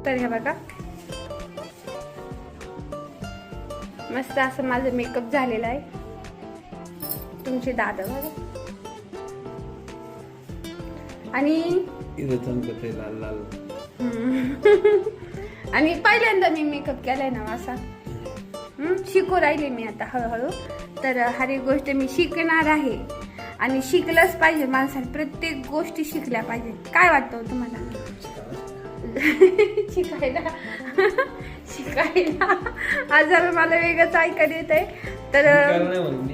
तर हे बघा मस्त असं माझं मेकअप झालेला आहे. तुमचे दादा बघा आणि लाल लाल आणि पहिल्यांदा मी मेकअप केलाय ना असा. शिकू राहिले मी आता हळूहळू. तर हर एक गोष्ट मी शिकणार आहे आणि शिकलंच पाहिजे. माणसाने प्रत्येक गोष्टी शिकल्या पाहिजे. काय वाटतं तुम्हाला? शिकायला शिकायला आज मला वेगळंच ऐकायला येत आहे. तर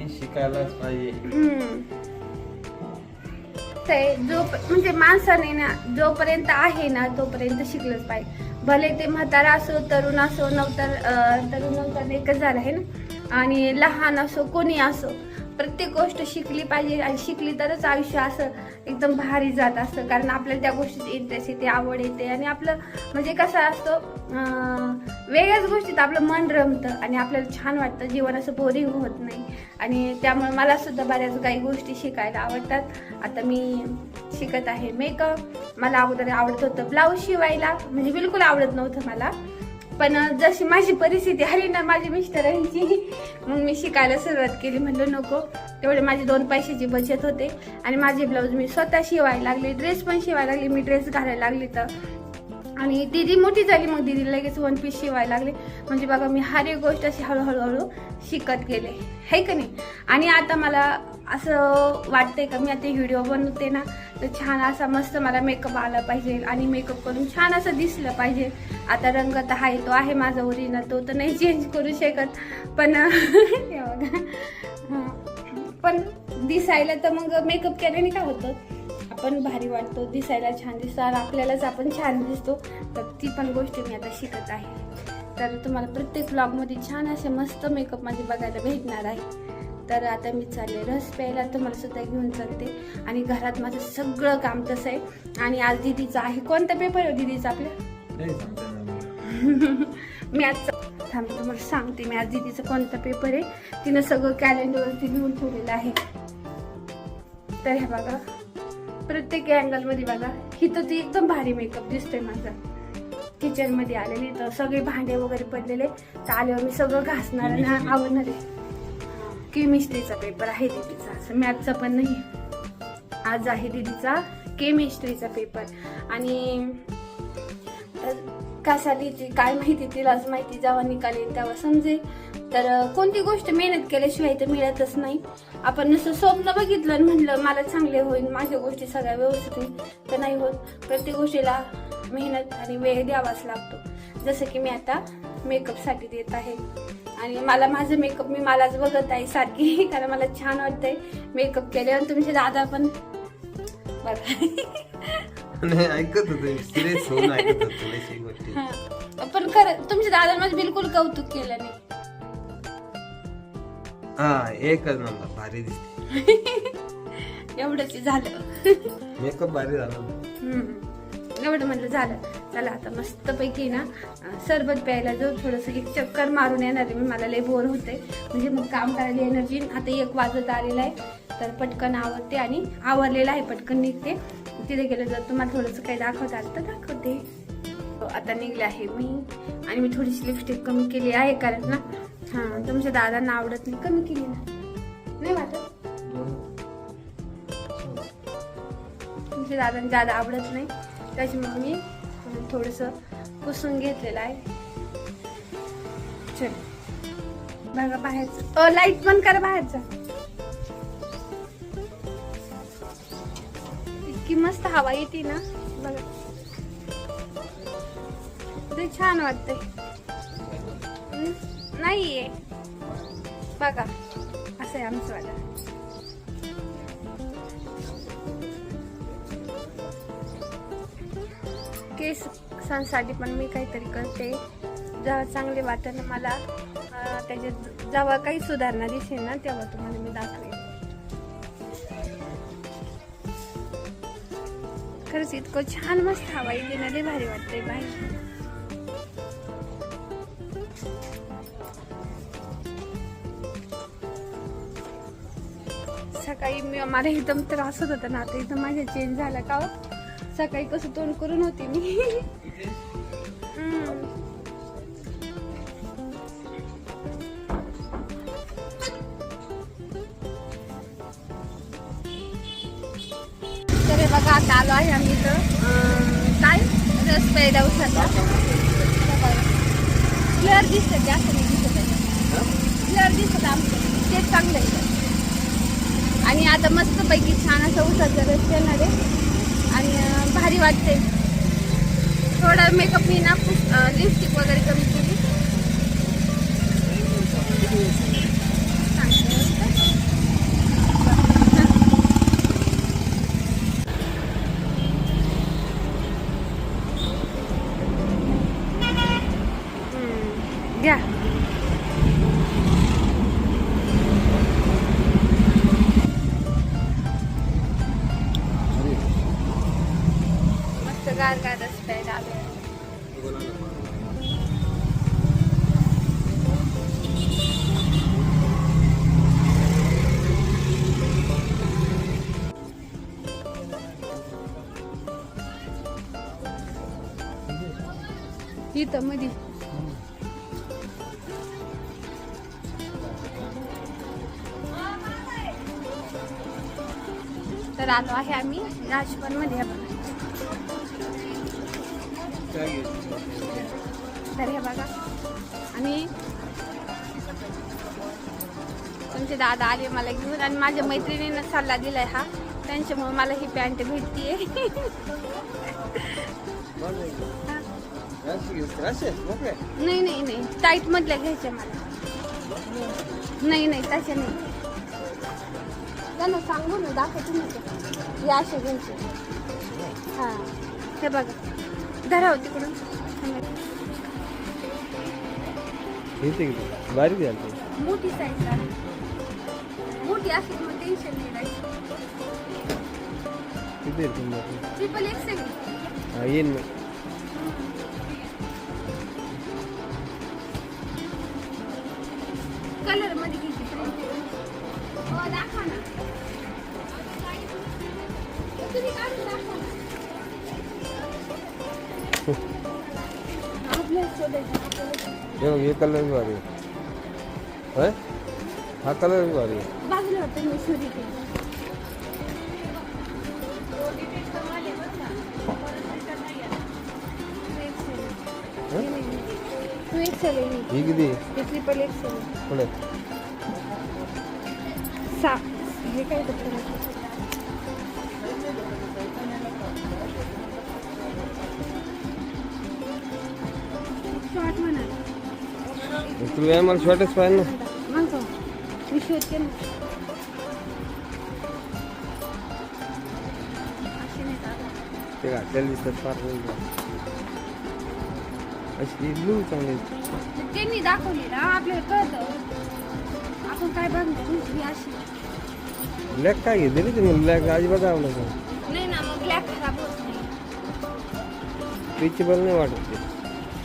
शिकायलाच पाहिजे. जो म्हणजे माणसाने ना जोपर्यंत आहे ना तोपर्यंत शिकलंच पाहिजे. भले ते म्हातारा असो तरुण असो तरुण नवतर एकच झालं आहे ना. आणि लहान असो कोणी असो प्रत्येक गोष्ट शिकली पाहिजे. आणि शिकली तरच आयुष्य असं एकदम भारी जात असतं. कारण आपल्याला त्या गोष्टीत इंटरेस्ट येते, आवड येते आणि आपलं म्हणजे कसं असतं वेगळ्याच गोष्टीत आपलं मन रमतं आणि आपल्याला छान वाटतं. जीवन असं बोरिंग होत नाही. आणि त्यामुळे मला सुद्धा बऱ्याच काही गोष्टी शिकायला आवडतात. आता मी शिकत आहे मेकअप. मला अगोदर आवडत होतं ब्लाऊज शिवायला, म्हणजे बिलकुल आवडत नव्हतं मला. पण जशी माझी परिस्थिती आली ना माझ्या मिस्टरांची, मग मी शिकायला सुरुवात केली. म्हणलं नको, तेवढे माझे 2 पैशाची बचत होते आणि माझे ब्लाऊज मी स्वतः शिवायला लागले. ड्रेस पण शिवायला लागले. मी ड्रेस घालायला लागले तर. आणि दीदी मोठी झाली, मग दीदी लगेच 1 पीस शिवायला लागले. म्हणजे बघा मी हर एक गोष्ट अशी हळूहळू शिकत गेले, है का नाही. आणि आता मला असं वाटतंय का मी आता व्हिडिओ बनवते ना तर छान असा मस्त मला मेकअप आला पाहिजे आणि मेकअप करून छान असं दिसलं पाहिजे. आता रंग तर आहे तो आहे माझा ओरिजिनल, तो तर नाही चेंज करू शकत. पण हे बघा पण दिसायला तर मग मेकअप केल्याने काय होतं आपण भारी वाटतो, दिसायला छान दिसतो आणि आपल्यालाच आपण छान दिसतो. तर ती पण गोष्ट मी आता शिकत आहे. तर तुम्हाला प्रत्येक व्लॉगमध्ये छान असे मस्त मेकअप माझे बघायला भेटणार आहे. तर आता मी चालले रस प्यायला, तुम्हाला सुद्धा घेऊन चालते. आणि घरात माझं सगळं काम तसं आहे. आणि आज दीदीचा आहे. कोणता पेपर आहे दीदीचा आपल्या? मी आज थांबते तुम्हाला सांगते. मी आज दीदीचा कोणता पेपर आहे तिनं सगळं कॅलेंडरवरती लिहून ठेवलेलं आहे. तर हे बघा प्रत्येक अँगल मध्ये बघा. हिथं ती एकदम भारी मेकअप दिसतोय माझा. किचन मध्ये आलेली तर सगळे भांडे वगैरे पडलेले तर आल्यावर मी सगळं घासणार आणि आवडणार आहे. केमिस्ट्रीचा पेपर आहे दीदीचा, असं मॅथचा पण नाही. आज आहे दीदीचा केमिस्ट्रीचा पेपर. आणि कसा लिहिते काय माहिती, तिलाच माहिती. जेव्हा निकाल येईल तेव्हा समजेल. तर कोणती गोष्ट मेहनत केल्याशिवाय तर मिळतच नाही. आपण नुसतं स्वप्न बघितलं आणि म्हणलं मला चांगले होईल, माझ्या गोष्टी सगळ्या व्यवस्थित होईल, तर नाही होत. प्रत्येक गोष्टीला मेहनत आणि वेळ द्यावाच लागतो. जसं की मी आता मेकअप साठी देत आहे आणि मला माझं मेकअप मी मलाच बघत आहे सारखी, कारण मला छान वाटतंय मेकअप केल्यावर. तुमचे दादा पण बघा ऐकत होते सिरियस होऊन ऐकत होते. पण खरं तुमच्या दादा माझं बिलकुल कौतुक केलं नाही. हा एकच नंबर भारी दिसते. एवढंच झालं. मेकअप भारी झाला. एवढं म्हणलं झालं. चला आता मस्त पैकी ना सरबत प्यायला जाऊ. थोडस एक चक्कर मारून येणार आहे मी. मला लय बोर होते, म्हणजे मग काम करायला एनर्जी. आता 1 वाजत आलेला आहे तर पटकन आवरते आणि आवरलेला आहे पटकन निघते. तिथे गेलं जर तुम्हाला थोडंसं काही दाखवता आलं तर दाखवते. आता निघले आहे मी आणि मी थोडीशी लिपस्टिक कमी केली आहे कारण ना तुमच्या दादांना आवडत नाही. कमी केली ना नाही वाटत? तुमच्या दादांना जादा आवडत नाही त्याच्यामुळे मी थोडंसं पुसून घेतलेलं आहे. चल बघा बाहेरचं. लाईट बंद करा बाहेरचा. इतकी मस्त हवा येते ना बघा, ते छान वाटतंय. नाहीये बघा असं आहे आमचं वाला. केसांसाठी पण मी काहीतरी करते. जेव्हा चांगले वाटेल ना मला त्याच्यात जेव्हा काही सुधारणा दिसेल ना तेव्हा तुम्हाला मी दाखवेन. खरंच इतकं छान मस्त हवा येते ना, लय भारी वाटतंय बाहेर. सकाळी मला एकदम त्रास होत होता ना, आता एकदम माझ्या चेंज झाला का. सकाळी कसं तोंड करून होती मी. तर हे बघा आता आलो आहे आम्ही इथं काय रस प्यायला उसाचा क्लिअर दिसतं जास्त नाही दिसत आहे क्लिअर दिसत आमचं तेच चांगलं आहे आणि आता मस्तपैकी छान असं उसाचा रस येणार आहे आणि भारी वाटते थोडा मेकअप मी ना लिपस्टिक वगैरे कमी केली घ्या मस्त गार गार रस प्यायला आले इथं मध्ये तर आलो आहे आम्ही राजपण मध्ये तर हे बघा आणि तुमचे दादा आले मला घेऊन आणि माझ्या मैत्रिणीनं सल्ला दिलाय हा त्यांच्यामुळे मला ही पॅन्ट भेटतीये नाही नाही नाही टाईट मधल्या घ्यायच्या मला नाही नाही तशा नाही त्यांना सांगू ना दाखवतो ना या अशा घ्यायचे हां हे बघा धराव तिकडून बारीक झाली मोठी साईज मोठी असली मग टेन्शन नाही राहायचं ट्रिपल एक्सेल येईन मग कलर मध्ये घ्यायची दाखवा ना तुम्ही काढून दाखवा ये कलर भी भारी है हा कलर भी भारी है बाजूला होतं मी सुरी टू एक्सेल ही किती ट्रिपल एक्सेल पुढे हे काय शॉर्ट म्हणा तुला मला शॉर्टच पाहिजे ना म्हणतो मी शोधते ना ते घातलेलं दिसतात फार अशी ब्लू चांगली त्यांनी दाखवली ना आपल्याला कळतं आपण काय बघणार ही अशी ब्लॅक काय घेते रे तुम्ही ब्लॅक अजिबात आवडत नाही ना मग ब्लॅक खराब होत नाही स्ट्रेचेबल नाही वाटत ते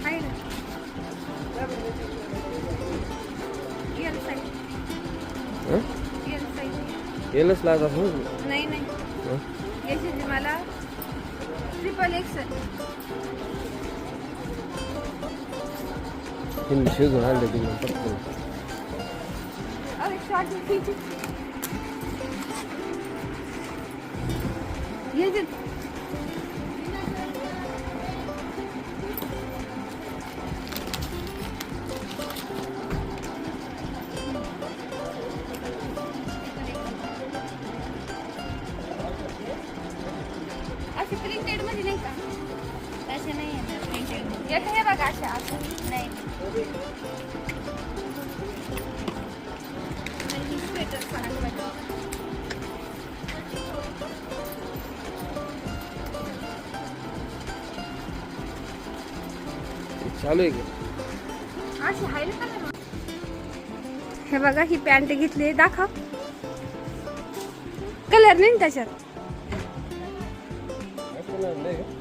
आहे ना एल साईज एल साईज येलच लागत हो नाही नाही याची मला ट्रिपल एक्सेल तिने शोधून आणलं तिने पटकन अरे शॉर्ट याचे अशी प्रिंटेड मध्ये नाही का तसे नाही येणार प्रिंटेड येत हे बघा अशा असं नाही आणि स्वेटर सांगा चालू आहे का अशी हाय ना कलर हे बघा ही पॅन्ट घेतली दाखव कलर नाही ना त्याच्यात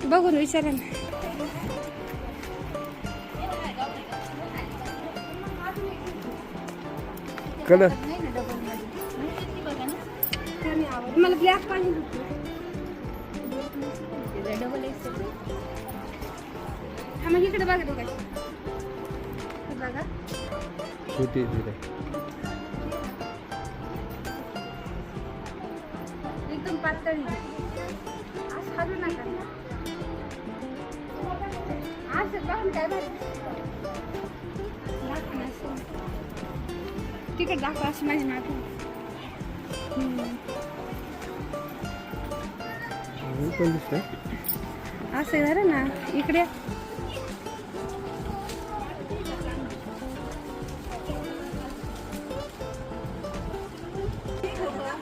बघून विचारा ना कलर नाही ना डबल मध्ये बघा ना त्याने आवड मला ब्लॅक पाहिजे होती डबल एक्सेल हा मग इकडे बघा तू काय बघा छोटी तिथे एकदम पातळ असं हलू नका असं बघा काय भारी दाखव ना असं तिकडे दाखव असं माझी नाटू पण दिसतंय असं झालं ना इकडे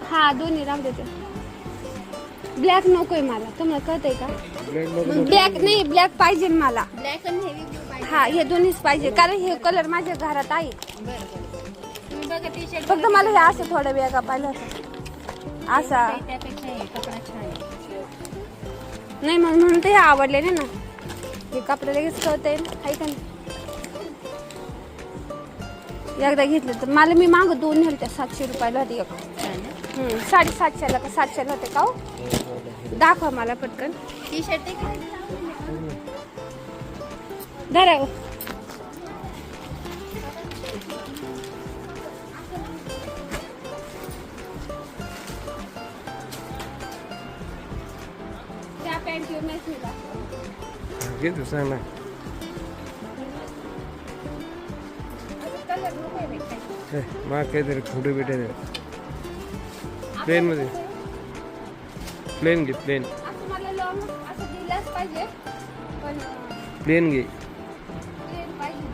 हा दोन्ही राहू देते ब्लॅक नकोय मला तुम्हाला कळतंय का ब्लॅक नाही ब्लॅक पाहिजे मला ब्लॅक आणि हेवी ब्लू पाहिजे. हा हे दोन्हीच पाहिजे कारण हे कलर माझ्या घरात आहे तुम्ही बघा टी शर्ट फक्त मला हे असं थोडं वेगळा पाहिलं असा त्यापेक्षा हे कपडा छान आहे. नाही म्हणून ते हे आवडले ना हे कपडे लगेच कळतंय आहे का नाही एकदा घेतलं तर मला मी माग 2 नेल त्या 700 रुपयाला होती एक 750ला का 700ला होते का हो? दाखवा मला पटकन टी शर्ट आहे का? धरा हो. त्या पॅन्टवर नाही ठेवला. घे तू सांग ना कलर नको आहे बाई काही. मग काहीतरी फोटो भेटेल प्लेन मध्ये प्लेन घे प्लेन असं मला लॉंग असं दिलंच पाहिजे पण प्लेन घे प्लेन पाहिजे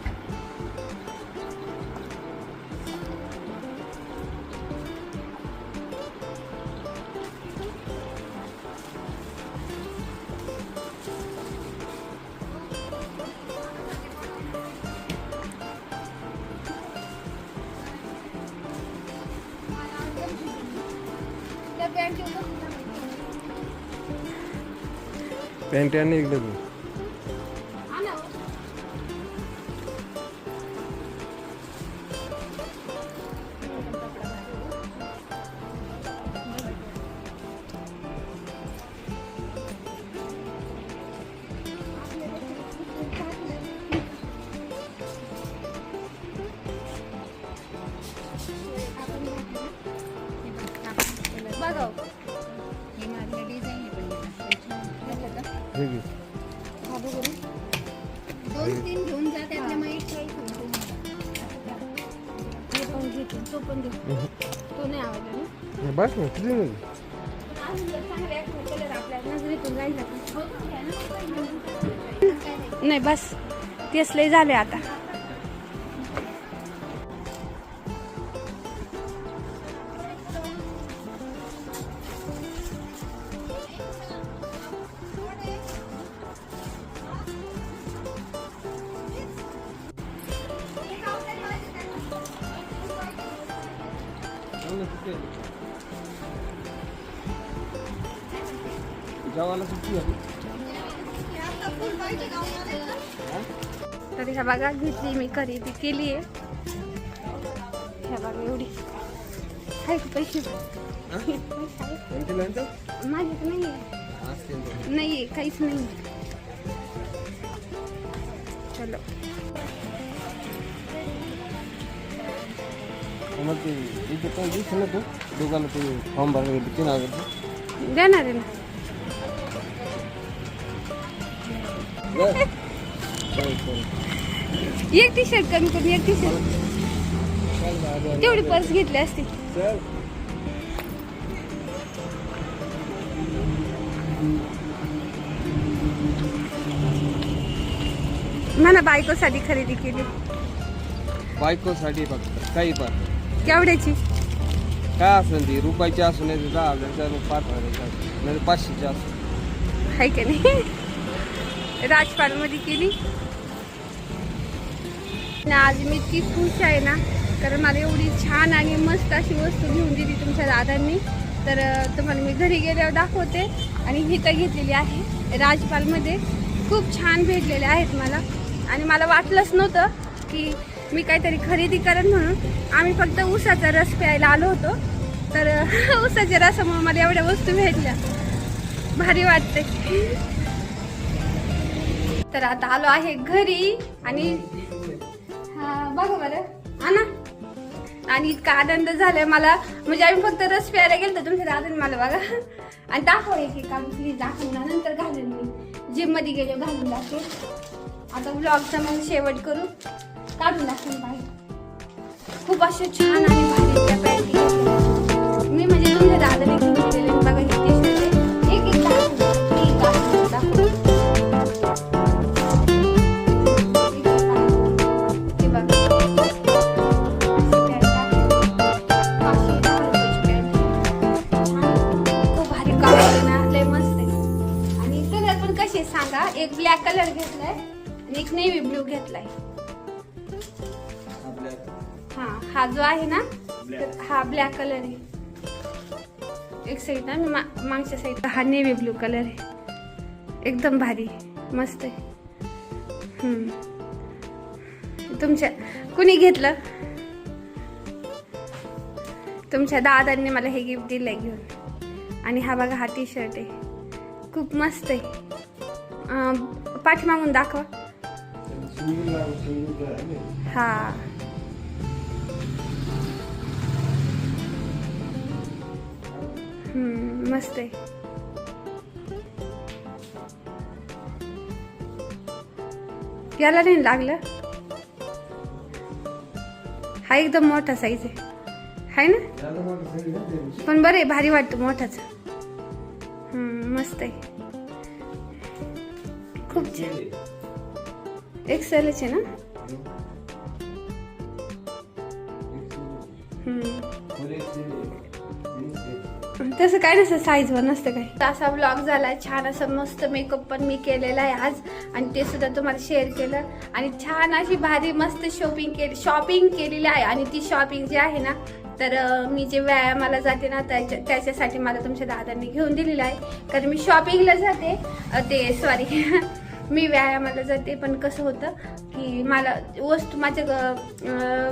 त्या पॅन्टवर पॅन्ट आणि इकडे तू आणा हो. बघा हो. हे मागलं डिझाईन आहे पण घेतलं का? हे घे हा बघू ना. 2-3 घेऊन जा त्यातल्या मग एक चॉईस होईल तुम्हाला. हे पण घेते तो पण घे तो नाही आवडला ना बस ना किती मध्ये अजून जर चांगले कलर आपल्या नजरेतून राहिला तर. नाही बस तेच लय झाले आता जेवायला सुट्टी आहे तर ह्या बागा घेतली मी खरेदी केली आहे ह्या बागा एवढी आहे का पैसे माझे तर नाही आहे काहीच नाही चलो मग ते इथे पण दिसेल ना तू दुकानात ते फॉर्म भरायला 3000 देणार आहे ना एक टी शर्ट कमी करून एक टी शर्ट तेवढी पर्स घेतली असती मला बायकोसाठी खरेदी केली बायकोसाठी फक्त काही पण केवढ्याची काय असेल ती रुपयाची असून नाही 10,000 5,000 नाही 500ची असून आहे का नाही राजपालमध्ये केली ना आज मी इतकी खुश आहे ना कारण मला एवढी छान आणि मस्त अशी वस्तू घेऊन दिली तुमच्या दादांनी तर तुम्हाला मी घरी गेल्यावर दाखवते आणि ही तर घेतलेली आहे राजपालमध्ये खूप छान भेटलेले आहेत मला आणि मला वाटलंच नव्हतं की मी काहीतरी खरेदी करेन म्हणून आम्ही फक्त ऊसाचा रस प्यायला आलो होतो तर ऊसाच्या रसामुळे मला एवढ्या वस्तू भेटल्या भारी वाटते तर आता आलो आहे घरी आणि हा बघा बरं आणा. आणि इतका आनंद झालाय मला, म्हणजे आम्ही फक्त रस प्यायला गेलो तुमच्या दादाने मला बघा. आणि दाखव एक काम प्लीज दाखव ना, नंतर घालून मी जिम मध्ये गेलो घालून दाखवे. आता ब्लॉगचा मग शेवट करू, काढून दाखवेन बाहेर. खूप असे छान आणि भारी त्या पॅन्टी घेतल्या मी, म्हणजे तुमच्या दादाने घेऊन दिलेले बघा. हे टी-शर्ट आहे, एक दाखव दाखव. हे बघा सांगा. एक ब्लॅक कलर घेतलाय आणि एक नेव्ही ब्लू घेतलाय. हा जो आहे ना हा ब्लॅक कलर आहे. एक साईड ना मागच्या साईड हा नेव्ही ब्लू कलर आहे. एकदम भारी मस्त आहे. तुमच्या कुणी घेतलं? तुमच्या दादांनी मला हे गिफ्ट दिलंय घेऊन. आणि हा बघा हा टी शर्ट आहे, खूप मस्त आहे. पाठीमागून दाखवा. हा मस्त आहे. याला नाही लागलं. हा एकदम मोठा साईज आहे ना, पण बरं आहे, भारी वाटतं मोठाच. मस्त आहे, खूप छान. एक्सेलच आहे ना. तसं काय नसतं, साईजवर नसतं काय. असा व्लॉग झाला छान, असं मस्त मेकअप पण मी केलेला आहे आज आणि ते सुद्धा तुम्हाला शेअर केलं. आणि छान अशी भारी मस्त शॉपिंग केलेली आहे. आणि ती शॉपिंग जी आहे ना, तर मी जे व्यायामाला जाते ना त्याच्यासाठी मला तुमच्या दादांनी घेऊन दिलेलं आहे. कारण मी शॉपिंगला जाते, मी व्यायामाला जाते. पण कसं होतं की मला वस्तू माझ्या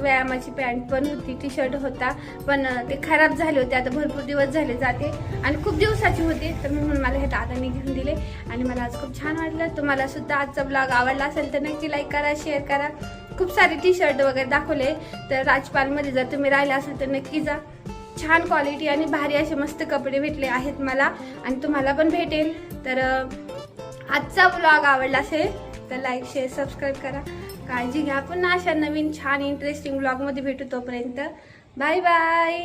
व्यायामाची पॅन्ट पण होती, टी शर्ट होता, पण ते खराब झाले होते. आता भरपूर दिवस झाले जाते आणि खूप दिवसाची होते, तर म्हणून मला हे दादांनी घेऊन दिले. आणि मला आज खूप छान वाटलं. तुम्हाला सुद्धा आजचा ब्लॉग आवडला असेल तर नक्की लाईक करा, शेअर करा. खूप सारे टी शर्ट वगैरे दाखवले, तर राजपालमध्ये जर तुम्ही राहिले असेल तर नक्की जा. छान क्वालिटी आणि भारी असे मस्त कपडे भेटले आहेत मला, आणि तुम्हाला पण भेटेल. तर आजचा ब्लॉग आवडला असेल तर लाईक शेअर सबस्क्राईब करा. काळजी घ्या. पुन्हा अशा नवीन छान इंटरेस्टिंग ब्लॉगमध्ये भेटू. तोपर्यंत बाय बाय.